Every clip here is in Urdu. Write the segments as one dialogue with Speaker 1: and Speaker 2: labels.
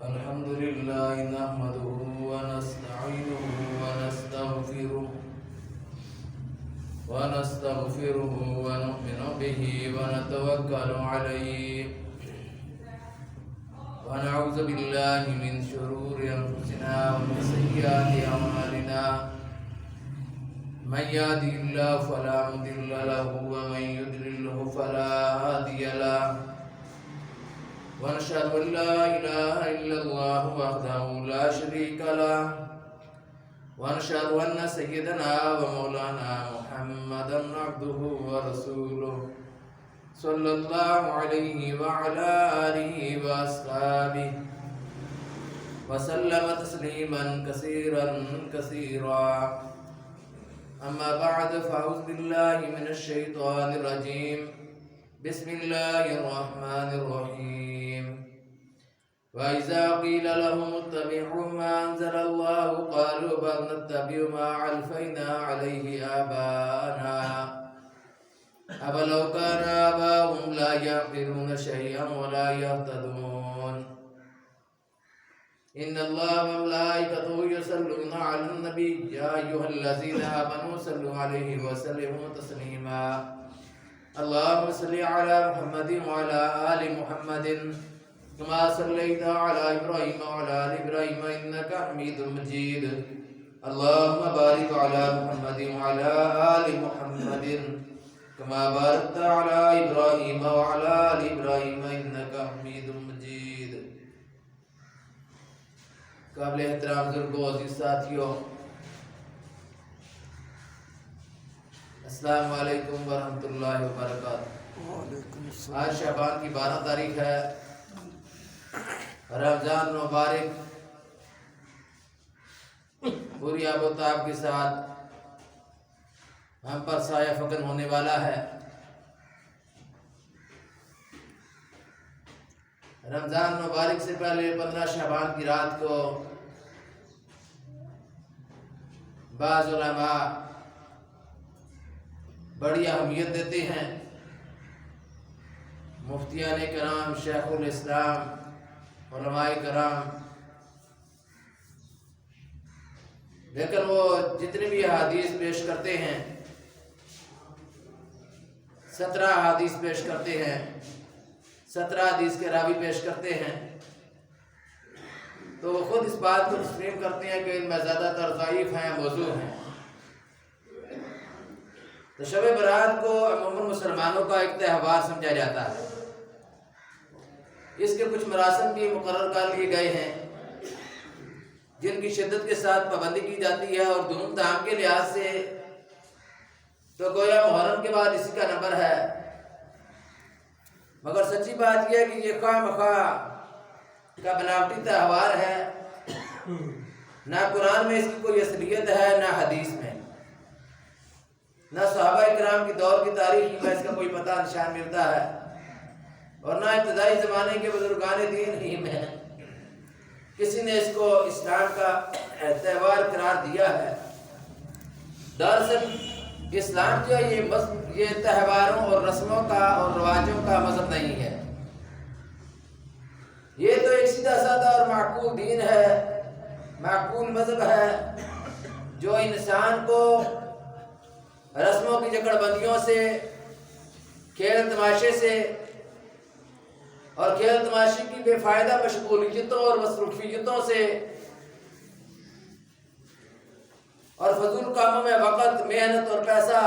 Speaker 1: الحمد لله نحمده ونستعينه ونستغفره ونؤمن به ونتوكل عليه ونعوذ بالله من شرور أنفسنا ومن سيئات أعمالنا من يهده الله فلا مضل له ومن يضلل فلا هادي له ونشهد أن لا إله إلا الله وحده لا شريك له ونشهد أن سيدنا ومولانا محمدا عبده ورسوله صلى الله عليه وعلى آله وأصحابه وسلم تسليما كثيرا أما بعد فأعوذ بالله من الشيطان الرجيم بسم الله الرحمن الرحيم وإذا قيل لهم اتبعوا ما أنزل الله قالوا بل نتبع ما ألفينا عليه آباءنا أولو كان آباؤهم لا يعقلون شيئا ولا يهتدون إن الله وملائكته يصلون على النبي يا أيها الذين آمنوا صلوا عليه وسلموا تسليما اللهم صل على محمد وعلى آل محمد كما صليت على إبراهيم وعلى آل إبراهيم إنك حميد مجيد اللهم بارك على محمد وعلى آل محمد كما باركت على إبراهيم وعلى آل إبراهيم إنك حميد مجيد قابل احترام بزرگوں عزیز ساتھیوں، السلام علیکم ورحمۃ اللہ وبرکاتہ۔ آج شعبان کی 12 تاریخ ہے، رمضان مبارک پوری آب و تاب کے ساتھ ہم پر سایہ فکن ہونے والا ہے۔ رمضان مبارک سے پہلے 15 شعبان کی رات کو بعض علماء بڑی اہمیت دیتے ہیں۔ مفتیان کرام، شیخ الاسلام، علماء کرام، لیکن وہ جتنی بھی احادیث پیش کرتے ہیں، 17 احادیث پیش کرتے ہیں، 17 حدیث کے راوی پیش کرتے ہیں، تو وہ خود اس بات کو تسلیم کرتے ہیں کہ ان میں زیادہ تر ضعیف ہیں، موضوع ہیں۔ تو شب برات کو عموماً مسلمانوں کا ایک تہوار سمجھا جاتا ہے۔ اس کے کچھ مراسم بھی مقرر کر لیے گئے ہیں جن کی شدت کے ساتھ پابندی کی جاتی ہے، اور دھوم دھام کے لحاظ سے تو گویا محرم کے بعد اسی کا نمبر ہے، مگر سچی بات یہ ہے کہ یہ خواہ مخواہ کا بناوٹی تہوار ہے۔ نہ قرآن میں اس کی کوئی اصلیت ہے، نہ حدیث میں، نہ صحابہ اکرام کی دور کی تاریخ میں اس کا کوئی پتہ نشان ملتا ہے، اور نہ ابتدائی زمانے کے بزرگان دین ہی میں کسی نے اس کو اسلام کا تہوار قرار دیا ہے۔ دراصل اسلام جو ہے یہ تہواروں اور رسموں کا اور رواجوں کا مذہب نہیں ہے۔ یہ تو ایک سیدھا سادہ اور معقول دین ہے، معقول مذہب ہے، جو انسان کو رسموں کی جکڑ بندیوں سے، کھیل تماشے سے اور کھیل تماشے کی بے فائدہ مشغولیتوں اور مصروفیتوں سے اور فضول کاموں میں وقت، محنت اور پیسہ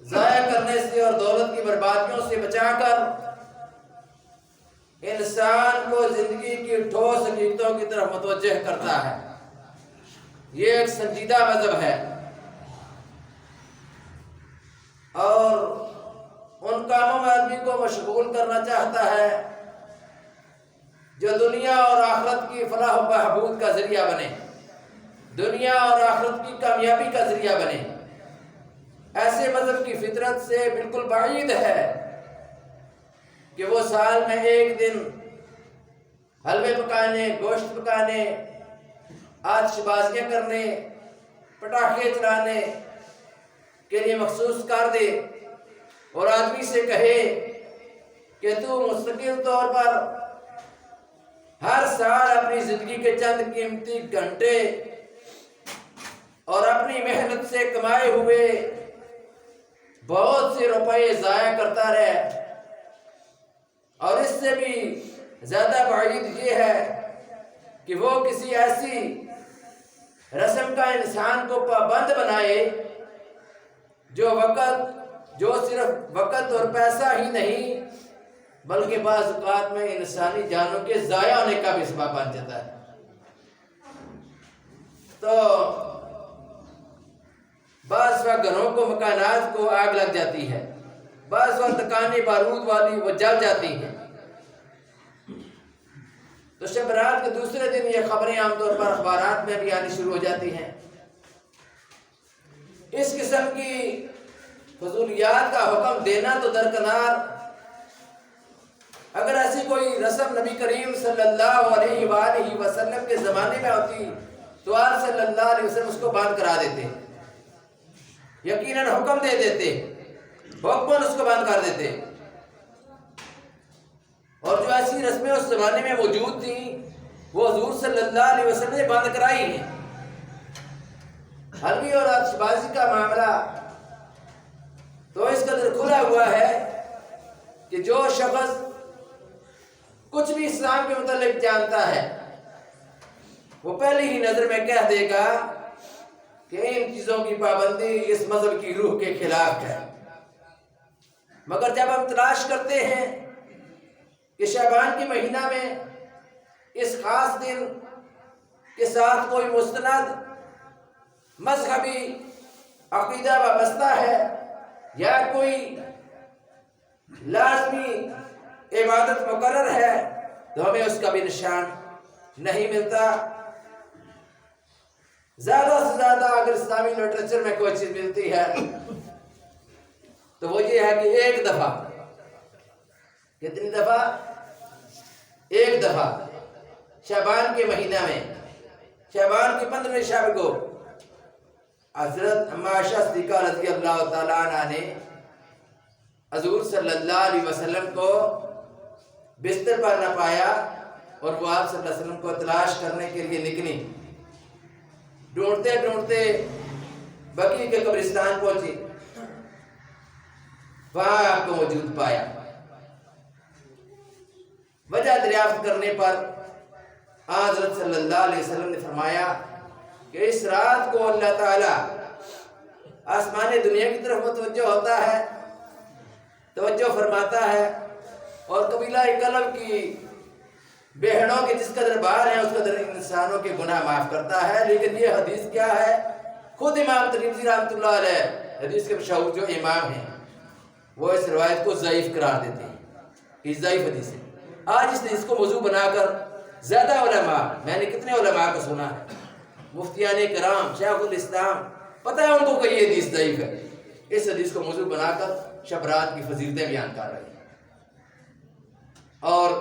Speaker 1: ضائع کرنے سے اور دولت کی بربادیوں سے بچا کر انسان کو زندگی کی ٹھوس حقیقتوں کی طرف متوجہ کرتا ہے۔ یہ ایک سنجیدہ مذہب ہے، اور ان کاموں میں آدمی کو مشغول کرنا چاہتا ہے جو دنیا اور آخرت کی فلاح و بہبود کا ذریعہ بنے، دنیا اور آخرت کی کامیابی کا ذریعہ بنے۔ ایسے مذہب کی فطرت سے بالکل بعید ہے کہ وہ سال میں ایک دن حلوے پکانے، گوشت پکانے، آتش بازیاں کرنے، پٹاخے چلانے کے لیے مخصوص کر دے، اور آدمی سے کہے کہ تو مستقل طور پر ہر سال اپنی زندگی کے چند قیمتی گھنٹے اور اپنی محنت سے کمائے ہوئے بہت سے روپے ضائع کرتا رہے، اور اس سے بھی زیادہ بعید یہ ہے کہ وہ کسی ایسی رسم کا انسان کو پابند بنائے جو صرف وقت اور پیسہ ہی نہیں بلکہ بعض اوقات میں انسانی جانوں کے ضائع ہونے کا بھی سبب بن جاتا ہے۔ تو بعض وقت گھروں کو، مکانات کو آگ لگ جاتی ہے، بعض وقت دکانیں بارود والی وہ جل جاتی ہیں۔ تو شب رات کے دوسرے دن یہ خبریں عام طور پر اخبارات میں بھی آنی شروع ہو جاتی ہیں۔ اس قسم کی فضولیات کا حکم دینا تو درکنار، اگر ایسی کوئی رسم نبی کریم صلی اللہ علیہ وآلہ وسلم کے زمانے میں ہوتی تو آپ صلی اللہ علیہ وسلم اس کو بند کرا دیتے، یقیناً حکم دے دیتے، حکماً اس کو بند کر دیتے۔ اور جو ایسی رسمیں اس زمانے میں موجود تھیں وہ حضور صلی اللہ علیہ وسلم نے بند کرائی ہیں۔ حلوی اور آتش بازی کا معاملہ تو اس قدر کھلا ہوا ہے کہ جو شخص کچھ بھی اسلام کے متعلق جانتا ہے وہ پہلی ہی نظر میں کہہ دے گا کہ ان چیزوں کی پابندی اس مذہب کی روح کے خلاف ہے۔ مگر جب ہم تلاش کرتے ہیں کہ شعبان کے مہینہ میں اس خاص دن کے ساتھ کوئی مستند مذہبی عقیدہ وابستہ ہے یا کوئی لازمی عبادت مقرر ہے تو ہمیں اس کا بھی نشان نہیں ملتا۔ زیادہ سے زیادہ اگر اسلامی لٹریچر میں کوئی چیز ملتی ہے تو وہ یہ ہے کہ ایک دفعہ، کتنی دفعہ؟ ایک دفعہ شعبان کے مہینہ میں، شعبان کی 15 شب کو حضرت اما عائشہ صدیقہ رضی اللہ تعالیٰ عنہ نے حضور صلی اللہ علیہ وسلم کو بستر پر نہ پایا اور وہ آپ صلی اللہ علیہ وسلم کو تلاش کرنے کے لیے نکلی۔ ڈھونڈتے ڈھونڈتے بقیع کے قبرستان پہنچی، وہاں آپ کو موجود پایا۔ وجہ دریافت کرنے پر حضرت صلی اللہ علیہ وسلم نے فرمایا کہ اس رات کو اللہ تعالیٰ آسمان دنیا کی طرف متوجہ ہوتا ہے، توجہ فرماتا ہے، اور قبیلہ کلب کی بہنوں کے جس قدر بار ہیں اس قدر انسانوں کے گناہ معاف کرتا ہے۔ لیکن یہ حدیث کیا ہے؟ خود امام ترمذی رحمۃ اللہ علیہ حدیث کے مشہور جو امام ہیں وہ اس روایت کو ضعیف قرار دیتے ہیں کہ ضعیف حدیث ہے۔ آج اس نے اس کو موضوع بنا کر زیادہ علماء، میں نے کتنے علماء کو سنا ہے، مفتیان کرام، شیخ الاسلام، پتہ ہے ان کو کہ یہ حدیث ضعیف ہے، اس حدیث کو موضوع بنا کر شب رات کی فضیلتیں بیان کر رہے ہیں۔ اور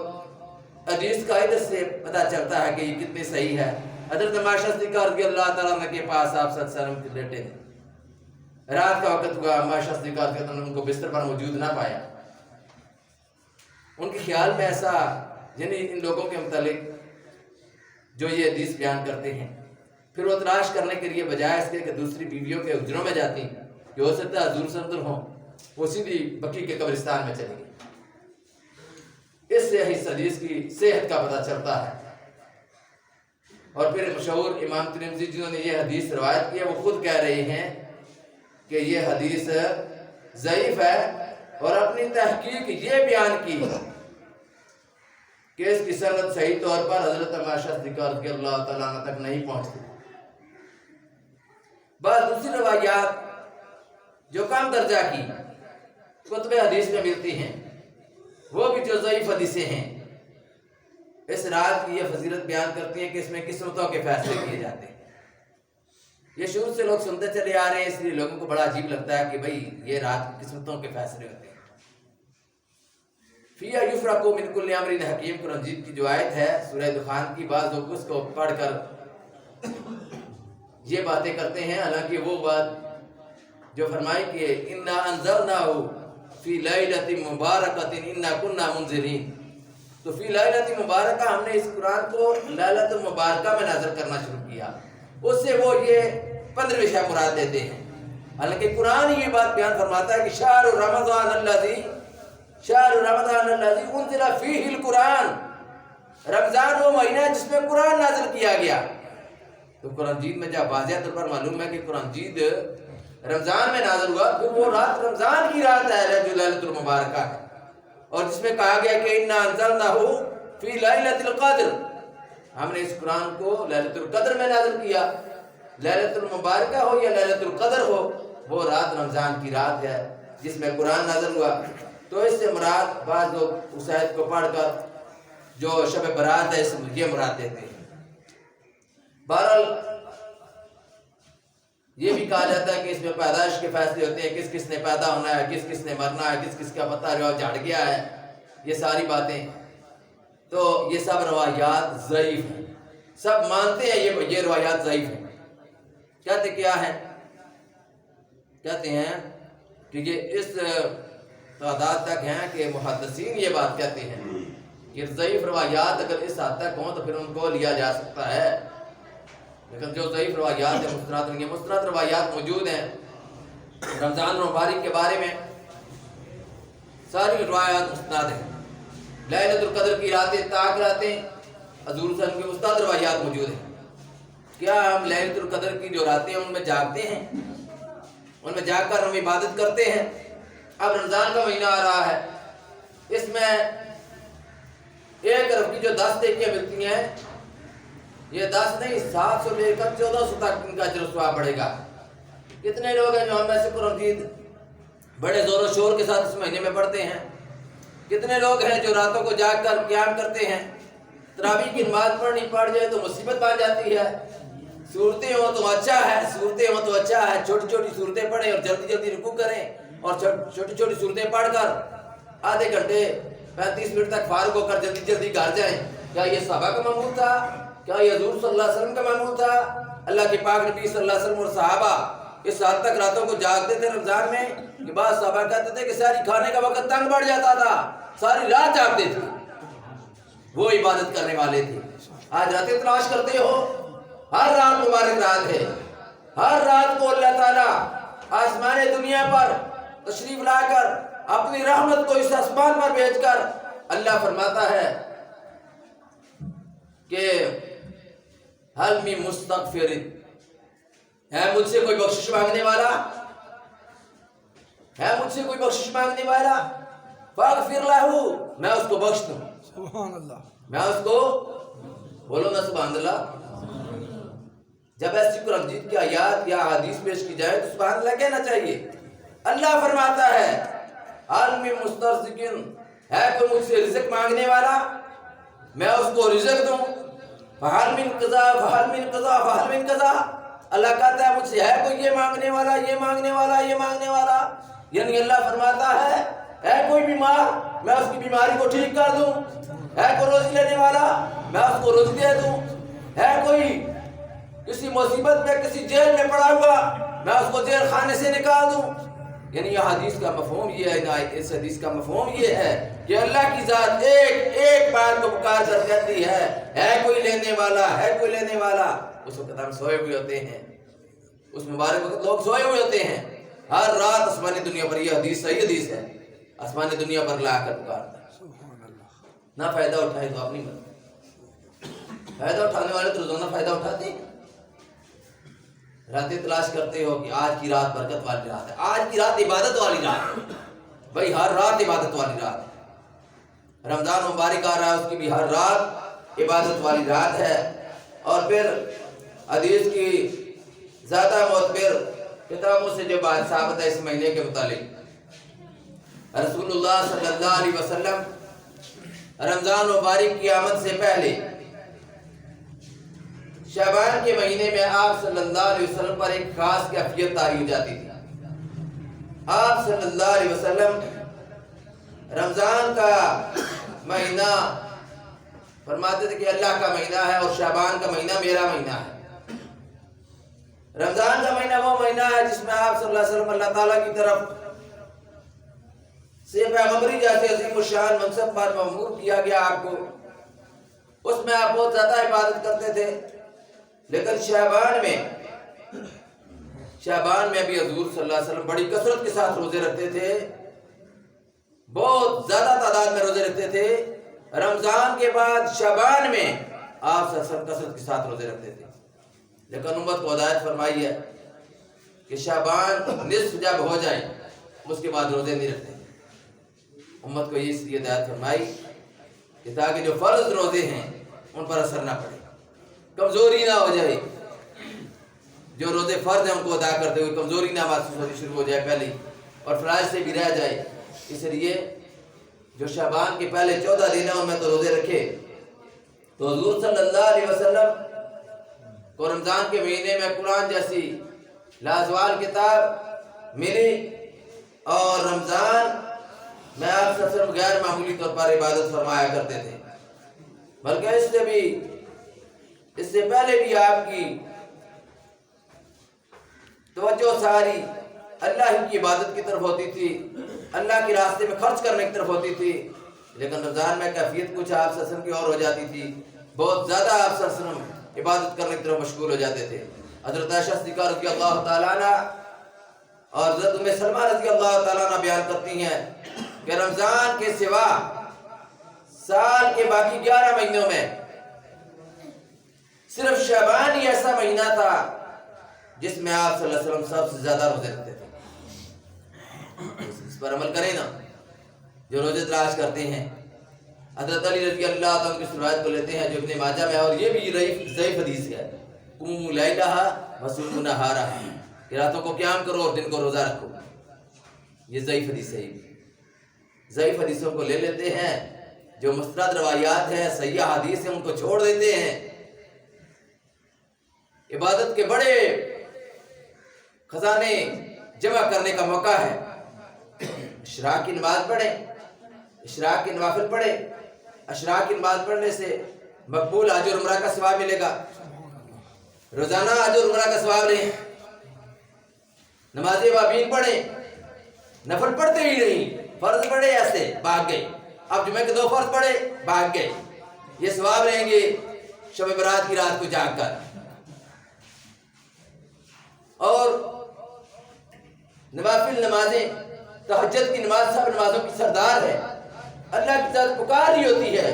Speaker 1: حدیث کا ادھر سے پتہ چلتا ہے کہ یہ کتنی صحیح ہے۔ حضرت اما عائشہ صدیقہ رضی اللہ تعالیٰ عنہ کے پاس آپ صلی اللہ علیہ وسلم کے لیٹے تھے، رات کا وقت ہوا، اما عائشہ صدیقہ رضی اللہ عنہ ان کو بستر پر موجود نہ پایا۔ ان کے خیال میں ایسا، یعنی ان لوگوں کے متعلق جو یہ حدیث بیان کرتے ہیں، پھر وہ تلاش کرنے کے لیے بجائے اس کے کہ دوسری بیویوں کے حجروں میں جاتی ہیں کہ ہو سکتا ہے حضور صلی ہوں، وہ سیدھی بقیع کے قبرستان میں چلی گئی۔ اس سے اس حدیث کی صحت کا پتہ چلتا ہے۔ اور پھر مشہور امام ترمذی جنہوں نے یہ حدیث روایت کی ہے وہ خود کہہ رہے ہیں کہ یہ حدیث ضعیف ہے، اور اپنی تحقیق یہ بیان کی کہ اس کی سند صحیح طور پر حضرت اما عائشہ صدیقہ رضی اللہ تعالیٰ عنہ تک نہیں پہنچتی۔ بعض دوسری روایات جو کم درجہ کی کتب حدیث میں ملتی ہیں وہ بھی جو ضعیف حدیثیں ہیں، اس رات کی یہ فضیلت بیان کرتی ہیں کہ اس میں قسمتوں کے فیصلے کیے جاتے ہیں۔ یہ شروع سے لوگ سنتے چلے آ رہے ہیں، اس لیے لوگوں کو بڑا عجیب لگتا ہے کہ بھئی یہ رات کی قسمتوں کے فیصلے ہوتے ہیں۔ فیہا یفرق من کل امر حکیم، قرآن مجید کی جو آیت ہے سورہ دخان کی، بعض لوگ اس کو پڑھ کر یہ باتیں کرتے ہیں، حالانکہ وہ بات جو فرمائی کہ انا انذرناہ فی لیلۃ مبارکۃ انا کنا منذرین، تو فی لیلۃ مبارکہ ہم نے اس قرآن کو لیلۃ المبارکہ میں نازل کرنا شروع کیا، اس سے وہ یہ 15 شب مراد دیتے ہیں۔ حالانکہ قرآن یہ بات بیان فرماتا ہے کہ شہر رمضان الذی انزل فیہ القرآن، رمضان وہ مہینہ ہے جس میں قرآن نازل کیا گیا۔ تو قرآن جید میں جب واضح طور پر معلوم ہے کہ قرآن جید رمضان میں نازل ہوا، پھر وہ رات رمضان کی رات ہے جو لیلۃ المبارکہ ہے، اور جس میں کہا گیا کہ انا انزلناہ فی لیلۃ القدر، ہم نے اس قرآن کو لیلۃ القدر میں نازل کیا۔ لیلۃ المبارکہ ہو یا لیلۃ القدر ہو، وہ رات رمضان کی رات ہے جس میں قرآن نازل ہوا۔ تو اس سے مراد بعض لوگ اس آیت کو پڑھ کر جو شب برات ہے اس میں یہ مراد دیتے ہیں۔ بہرحال یہ بھی کہا جاتا ہے کہ اس میں پیدائش کے فیصلے ہوتے ہیں، کس کس نے پیدا ہونا ہے، کس کس نے مرنا ہے، کس کس کا پتہ جو جھڑ گیا ہے، یہ ساری باتیں۔ تو یہ سب روایات ضعیف ہیں، سب مانتے ہیں یہ روایات ضعیف ہیں۔ کہتے کیا ہے؟ کہتے ہیں کہ یہ اس تعداد تک ہیں کہ محدثین یہ بات کہتے ہیں کہ ضعیف روایات اگر اس حد تک ہوں تو پھر ان کو لیا جا سکتا ہے، لیکن جو ضعیف روایات ہیں مستند نہیں ہیں۔ مستند روایات موجود ہیں رمضان المبارک کے بارے میں، ساری روایات مستند ہیں۔ لیلۃ القدر کی راتیں طاق راتیں حضور صلی اللہ علیہ وسلم کی مستند روایات موجود ہیں۔ کیا ہم لیلۃ القدر کی جو راتیں ہیں ان میں جاگتے ہیں، ان میں جاگ کر ہم عبادت کرتے ہیں؟ اب رمضان کا مہینہ آ رہا ہے، اس میں ایک رب کی جو 10 نیکیاں ملتی ہیں، یہ 10 نہیں 700 لے کر 1400 تک ان کا اجر و ثواب بڑھے گا۔ کتنے لوگ ہیں جو ہم میں سے قرآن مجید بڑے زور و شور کے ساتھ اس مہینے میں پڑھتے ہیں؟ کتنے لوگ ہیں جو راتوں کو جاگ کر قیام کرتے ہیں؟ تراویح کی نماز پڑھنی پڑ جائے تو مصیبت بن جاتی ہے، صورتیں ہوں تو اچھا ہے، صورتیں ہوں تو اچھا ہے، چھوٹی چھوٹی صورتیں پڑھیں اور جلدی جلدی رکوع کریں، اور چھوٹی چھوٹی صورتیں پڑھ کر آدھے گھنٹے 35 منٹ تک فارغ ہو کر جلدی جلدی گھر جائیں۔ کیا یہ صحابہ کا معمول تھا؟ کیا یہ حضور صلی اللہ علیہ وسلم کا معمول تھا؟ اللہ کے پاک نبی صلی اللہ علیہ وسلم اور صحابہ اس حد تک راتوں کو جاگتے تھے رمضان میں کہ بعض صحابہ کہتے تھے کہ ساری کھانے کا وقت تنگ بڑھ جاتا تھا، ساری رات جاگتے تھے، وہ عبادت کرنے والے تھے۔ آج راتیں تلاش کرتے ہو، ہر رات مبارک رات ہے، ہر رات کو اللہ تعالیٰ آسمان دنیا پر تشریف لا کر اپنی رحمت کو اس آسمان پر بھیج کر اللہ فرماتا ہے کہ حل من مستغفر، ہے مجھ سے کوئی بخشش مانگنے والا، ہے مجھ سے کوئی بخشش مانگنے والا، فاغفر لہ، میں اس کو بخش دوں۔ سبحان اللہ، میں اس کو بولو نا سبحان اللہ۔ جب ایسی قرآن مجید کی آیات یا حدیث پیش کی جائے تو سبحان اللہ کہنا چاہیے۔ اللہ فرماتا ہے حل من مسترزق، ہے کوئی مجھ سے رزق مانگنے والا، میں اس کو رزق دوں۔ فحل من قضا فحل من قضا فحل من قضا، اللہ کہتا ہے مجھ سے ہے کوئی یہ مانگنے والا، یہ مانگنے والا، یہ مانگنے والا، یعنی اللہ فرماتا ہے کوئی بیمار، میں اس کی بیماری کو ٹھیک کر دوں، ہے کوئی روزی لینے والا، میں اس کو روزی دے دوں، ہے کوئی کسی مصیبت میں کسی جیل میں پڑا ہوا، میں اس کو جیل خانے سے نکال دوں۔ یعنی یہ حدیث کا مفہوم یہ ہے، اس حدیث کا مفہوم یہ ہے کہ اللہ کی ذات ایک ایک بات کو پکار کر کہتی ہے کوئی لینے والا، ہے کوئی لینے والا۔ اس وقت ہم سوئے ہوئے ہوتے ہیں، اس مبارک وقت لوگ سوئے ہوئے ہوتے ہیں، ہر رات آسمانی دنیا پر، یہ حدیث صحیح حدیث ہے، آسمانی دنیا پر لا کر پکارتا ہے۔ نہ فائدہ اٹھائے تو اپنی مرضی، فائدہ اٹھانے والے تو روزانہ فائدہ اٹھاتے ہیں۔ راتیں تلاش کرتے ہو کہ آج کی رات برکت والی رات ہے، آج کی رات عبادت والی رات ہے، بھائی ہر رات عبادت والی رات ہے۔ رمضان مبارک آ رہا ہے، اس کی بھی ہر رات عبادت والی رات ہے۔ اور پھر حدیث کی زیادہ معتبر کتابوں سے جو بات ثابت ہے اس مہینے کے متعلق، رسول اللہ صلی اللہ علیہ وسلم رمضان مبارک کی آمد سے پہلے شعبان کے مہینے میں آپ صلی اللہ علیہ وسلم پر ایک خاص کیفیت طاری ہو جاتی تھی۔ آپ صلی اللہ علیہ وسلم رمضان کا مہینہ فرماتے تھے کہ اللہ کا مہینہ ہے اور شعبان کا مہینہ میرا مہینہ ہے۔ رمضان کا مہینہ وہ مہینہ ہے جس میں آپ صلی اللہ علیہ وسلم اللہ تعالیٰ کی طرف سے پیغمبری جیسے عظیم الشان منصب پر مأمور کیا گیا آپ کو، اس میں آپ بہت زیادہ عبادت کرتے تھے، لیکن شعبان میں بھی حضور صلی اللہ علیہ وسلم بڑی کثرت کے ساتھ روزے رکھتے تھے، بہت زیادہ تعداد میں روزے رکھتے تھے۔ رمضان کے بعد شعبان میں آپ صلی اللہ علیہ وسلم کثرت کے ساتھ روزے رکھتے تھے، لیکن امت کو ہدایت فرمائی ہے کہ شعبان نصف جب ہو جائے اس کے بعد روزے نہیں رکھتے۔ امت کو اس لیے ہدایت فرمائی کہ تاکہ جو فرض روزے ہیں ان پر اثر نہ پڑے، کمزوری نہ ہو جائے، جو روزے فرض ہیں ان کو ادا کرتے ہوئے کمزوری نہ محسوس ہونی شروع ہو جائے پہلے، اور فرائض سے بھی رہ جائے۔ اس لیے جو شعبان کے پہلے 14 دن ہیں ان میں تو روزے رکھے۔ تو حضور صلی اللہ علیہ وسلم کو رمضان کے مہینے میں قرآن جیسی لازوال کتاب ملی، اور رمضان میں آپ صلی اللہ علیہ وسلم غیر معمولی طور پر عبادت فرمایا کرتے تھے، بلکہ اس سے پہلے بھی آپ کی توجہ ساری اللہ کی عبادت کی طرف ہوتی تھی، اللہ کے راستے میں خرچ کرنے کی طرف ہوتی تھی، لیکن رمضان میں کیفیت کچھ آپ صلی اللہ علیہ وسلم کی اور ہو جاتی تھی، بہت زیادہ آپ صلی اللہ علیہ وسلم عبادت کرنے کی طرف مشغول ہو جاتے تھے۔ حضرت عائشہ صدیقہ رضی اللہ تعالیٰ عنہ اور حضرت ام سلمہ رضی اللہ تعالیٰ عنہ بیان کرتی ہیں کہ رمضان کے سوا سال کے باقی 11 مہینوں میں صرف شعبان ہی ایسا مہینہ تھا جس میں آپ صلی اللہ علیہ وسلم سب سے زیادہ روزے رکھتے تھے۔ اس پر عمل کریں نا جو روزے تلاش کرتے ہیں۔ حضرت علی رضی اللہ عنہ کی روایت کو لیتے ہیں جو ابن ماجہ میں، اور یہ بھی ضعیف حدیث ہے، قوموا لیلھا وصوموا نہارھا، کہ راتوں کو قیام کرو اور دن کو روزہ رکھو۔ یہ ضعیف حدیث ہے۔ ضعیف حدیثوں کو لے لیتے ہیں، جو مستند روایات ہیں، صحیح حدیث ہیں، ان کو چھوڑ دیتے ہیں۔ عبادت کے بڑے خزانے جمع کرنے کا موقع ہے۔ اشراق کی نماز پڑھیں، اشراق کے نوافل پڑھیں۔ اشراق کی نماز پڑھنے سے مقبول حج اور عمرہ کا ثواب ملے گا، روزانہ حج اور عمرہ کا ثواب لیں۔ نماز وابین پڑھیں، نفل پڑھتے ہی نہیں، فرض پڑھے ایسے بھاگ گئے، اب جمعہ کے 2 فرض پڑھے بھاگ گئے، یہ ثواب رہیں گے شب برات کی رات کو جاگ کر۔ اور نوافل نمازیں، تہجد کی نماز سب نمازوں کی سردار ہے، اللہ کی ذات پکار رہی ہوتی ہے،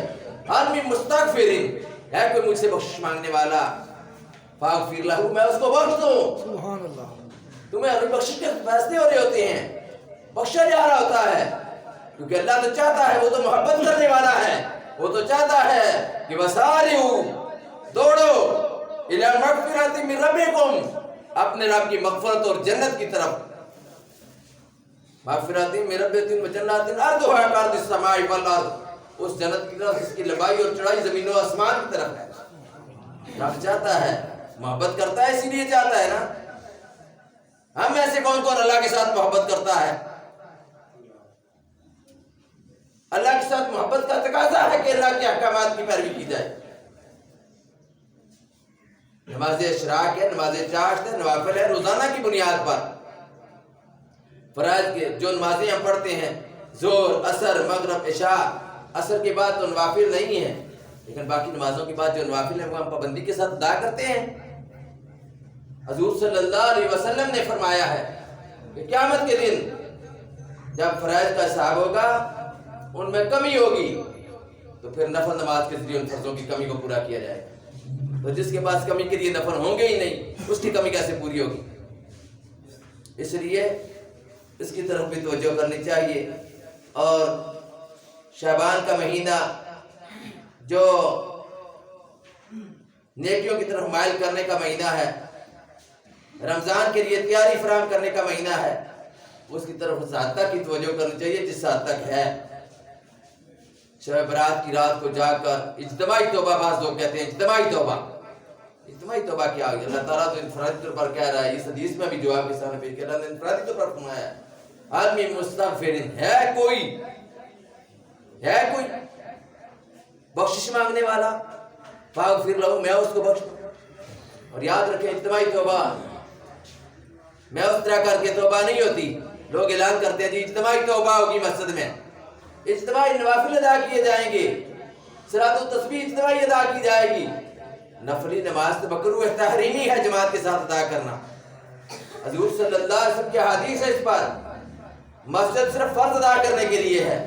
Speaker 1: حال میں مستغفرین، ہے کوئی مجھ سے بخشش مانگنے والا، فاغفر لہ، میں اس کو بخش دوں۔ سبحان اللہ۔ تمہیں ابھی بخشش کے فیصلے ہو رہے ہوتے ہیں، بخشا جا رہا ہوتا ہے، کیونکہ اللہ تو چاہتا ہے، وہ تو محبت کرنے والا ہے، وہ تو چاہتا ہے کہ وسارعوا، دوڑو، الی مغفرۃ من ربکم، اپنے رب کی مغفرت اور جنت کی طرف۔ مغفرۃ من ربکم وجنات ارضھا کارض السماء والارض، اس جنت کی طرف جس کی لمبائی اور چوڑائی زمین و آسمان کی طرف ہے۔ رب چاہتا ہے، محبت کرتا ہے، اسی لیے چاہتا ہے نا۔ ہم ایسے کون اللہ کے ساتھ محبت کرتا ہے؟ اللہ کے ساتھ محبت کا تقاضا ہے کہ اللہ کے احکامات کی پیروی کی جائے۔ نماز اشراق ہے، نماز چاشت ہے، نوافل ہے، روزانہ کی بنیاد پر فرائض کے جو نمازیں ہم پڑھتے ہیں، ظہر، عصر، مغرب، عشاء، عصر کے بعد تو نوافل نہیں ہے، لیکن باقی نمازوں کے بعد جو نوافل ہیں وہ ہم پابندی کے ساتھ ادا کرتے ہیں۔ حضور صلی اللہ علیہ وسلم نے فرمایا ہے کہ قیامت کے دن جب فرائض کا حساب ہوگا، ان میں کمی ہوگی، تو پھر نفل نماز کے ذریعے ان فرضوں کی کمی کو پورا کیا جائے گا۔ تو جس کے پاس کمی کے لیے نفل ہوں گے ہی نہیں، اس کی کمی کیسے پوری ہوگی؟ اس لیے اس کی طرف بھی توجہ کرنی چاہیے۔ اور شعبان کا مہینہ جو نیکیوں کی طرف مائل کرنے کا مہینہ ہے، رمضان کے لیے تیاری فراہم کرنے کا مہینہ ہے، اس کی طرف اس حد تک کی توجہ کرنی چاہیے جس حد تک ہے۔ شب برات کی رات کو جا کر اجتماعی توبہ، بعض لوگ کہتے ہیں اجتماعی توبہ، اجتماعی توبہ کیا ہوگی؟ اللہ تعالیٰ تو انفرادی طور پر کہہ رہا ہے، اس حدیث میں بھی جواب کے سامنے پیش کیا، اللہ نے انفرادی طور پر فرمایا ہے، عالمی مستغفرین، ہے کوئی بخشش مانگنے والا، فاغفر لہ، میں اس کو بخش دوں۔ اور یاد رکھیں اجتماعی توبہ میں اس طرح کر کے توبہ نہیں ہوتی لوگ اعلان کرتے ہیں جی اجتماعی توبہ ہوگی مسجد میں، اجتماعی نوافل ادا کیے جائیں گے، صلاۃ التسبیح اجتماعی ادا کی جائے گی۔ نفلی نماز تو مکروہ تحریمی ہے جماعت کے ساتھ ادا کرنا۔ حضور صلی اللہ علیہ وسلم کی حدیث ہے اس پر، مسجد صرف فرض ادا کرنے کے لیے ہے،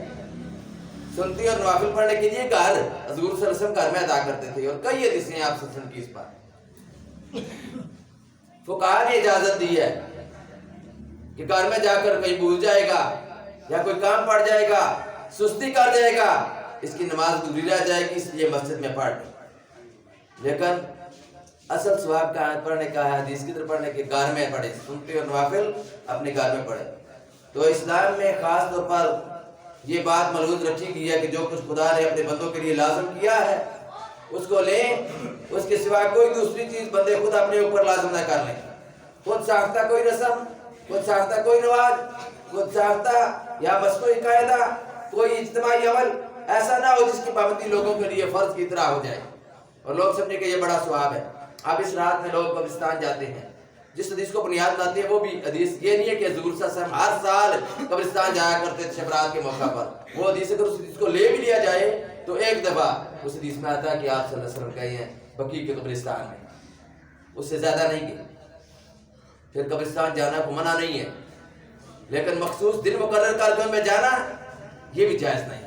Speaker 1: سنتی اور نوافل پڑھنے کے لیے گھر حضور صلی اللہ علیہ وسلم گھر میں ادا کرتے تھے، اور کئی حدیثیں ہیں آپ سے کی اس پر۔ فقہاء نے اجازت دی ہے کہ گھر میں جا کر کہیں بھول جائے گا یا کوئی کام پڑ جائے گا، سستی کر جائے گا، اس کی نماز ادھوری رہ جائے گی، اس لیے مسجد میں پڑھ لیں۔ لیکن اصل ثواب کا پڑھنے کا ہے، حدیث کی طرف پڑھنے کے گھر میں پڑھے، سنتے اور نوافل اپنے گھر میں پڑھے۔ تو اسلام میں خاص طور پر یہ بات ملحوظ رکھی گئی ہے کہ جو کچھ خدا نے اپنے بندوں کے لیے لازم کیا ہے اس کو لیں، اس کے سوا کوئی دوسری چیز بندے خود اپنے اوپر لازم نہ کر لیں۔ خود ساختہ کوئی رسم، خود ساختہ کوئی رواج، خود ساختہ یا مصنوعی قاعدہ، کوئی اجتماعی عمل ایسا نہ ہو جس کی پابندی لوگوں کے لیے فرض کی طرح ہو جائے اور لوگ سمجھیں کہ یہ بڑا ثواب ہے۔ اب اس رات میں لوگ قبرستان جاتے ہیں، جس حدیث کو بنیاد لاتے ہیں وہ بھی حدیث یہ نہیں ہے کہ حضور صلی اللہ علیہ وسلم ہر سال قبرستان جایا کرتے تھے شب رات کے موقع پر۔ وہ حدیث اگر اس حدیث کو لے بھی لیا جائے تو ایک دفعہ اس حدیث میں آتا ہے کہ آپ صلی اللہ علیہ وسلم گئے ہیں بقیع کے قبرستان میں، اس سے زیادہ نہیں گئے۔ پھر قبرستان جانا کو منع نہیں ہے، لیکن مخصوص دن مقرر کر کے ان میں جانا یہ بھی جائز نہیں ہے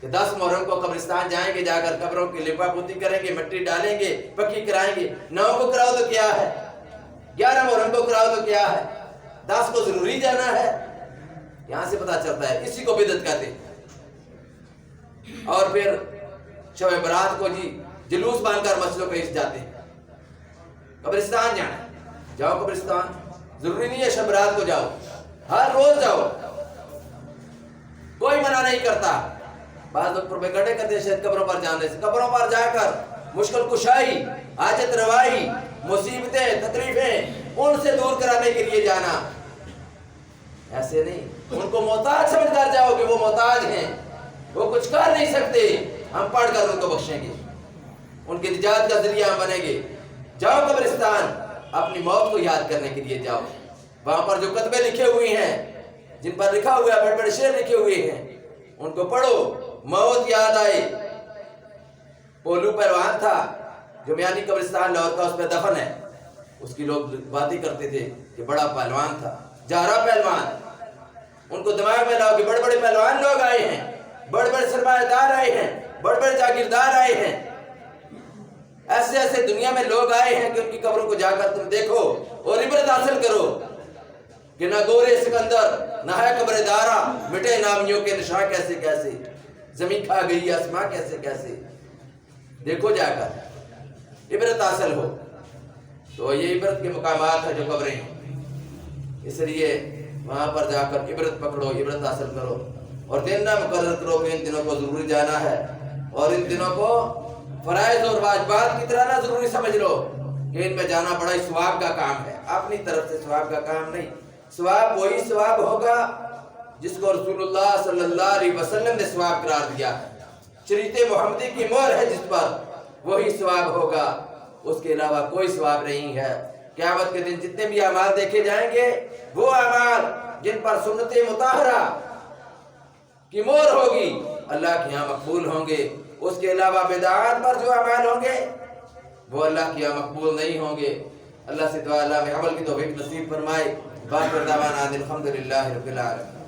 Speaker 1: کہ 10 محرم کو قبرستان جائیں گے، جا کر قبروں کی لپا پوتی کریں گے، مٹی ڈالیں گے، پکی کرائیں گے۔ 9 کو کراؤ تو کیا ہے، 11 محرم کو کراؤ تو کیا ہے، 10 کو ضروری جانا ہے۔ یہاں سے پتہ چلتا ہے اسی کو بدعت کہتے ہیں۔ اور پھر شب برات کو جی جلوس باندھ کر مسجدوں پہ جاتے ہیں۔ قبرستان جانا ہے، جاؤ قبرستان، ضروری نہیں ہے شب برات کو جاؤ، ہر روز جاؤ، کوئی منع نہیں کرتا۔ بعض لوگ پروپیگنڈے کرتے ہیں شاید قبروں پر جانے سے، قبروں پر جا کر مشکل کشائی، حاجت روائی، مصیبتیں، تکلیفیں ان سے دور کرانے کے لیے جانا، ایسے نہیں۔ ان کو محتاج سمجھ کر جاؤ کہ وہ محتاج ہیں، وہ کچھ کر نہیں سکتے، ہم پڑھ کر ان کو بخشیں گے، ان کی نجات کا ذریعہ ہم بنیں گے۔ جاؤ قبرستان، اپنی موت کو یاد کرنے کے لیے جاؤ، وہاں پر جو کتبے لکھے ہوئے ہیں، جن پر لکھا ہوا ہے، بڑے بڑے شعر لکھے ہوئے ہیں، ان کو پڑھو، موت یاد آئے۔ پولو پہلوان تھا جو میانی قبرستان لاہور کا، اس پہ دفن ہے، اس کی لوگ باتیں کرتے تھے کہ بڑا پہلوان تھا، جارا پہلوان۔ ان کو دماغ میں لاؤ کہ بڑے بڑے پہلوان لوگ آئے ہیں، بڑے بڑے سرمایہ دار آئے ہیں، بڑے بڑے جاگیردار آئے ہیں، ایسے ایسے دنیا میں لوگ آئے ہیں کہ ان کی قبروں کو جا کر تم دیکھو اور عبرت حاصل کرو کہ نہ گورے سکندر نہ ہے قبر دارا، مٹے نامیوں کے نشاں کیسے کیسے، زمین کھا گئی آسماں کیسے کیسے، دیکھو جا کر عبرت حاصل ہو۔ تو یہ عبرت کے مقامات ہیں جو قبریں ہیں، اس لیے وہاں پر جا کر عبرت پکڑو، عبرت حاصل کرو، اور دن نہ مقرر کرو کہ ان دنوں کو ضروری جانا ہے، اور ان دنوں کو فرائض اور واجبات کی طرح نہ ضروری سمجھ لو کہ ان میں جانا بڑا ہی ثواب کا کام ہے۔ اپنی طرف سے ثواب کا کام نہیں، ثواب وہی ثواب ہوگا جس کو رسول اللہ صلی اللہ علیہ وسلم نے ثواب قرار دیا ہے، شریعت محمدی کی مہر ہے جس پر، وہی ثواب ہوگا، اس کے علاوہ کوئی ثواب نہیں ہے۔ قیامت کے دن جتنے بھی اعمال دیکھے جائیں گے، وہ اعمال جن پر سنت مطہرہ کی مہر ہوگی اللہ کے یہاں مقبول ہوں گے، اس کے علاوہ بدعات پر جو اعمال ہوں گے وہ اللہ کے یہاں مقبول نہیں ہوں گے۔ اللہ سے دعا اللہ میں عمل کی توفیق نصیب فرمائے۔ باقر دعوانا الحمدللہ رب العالمین۔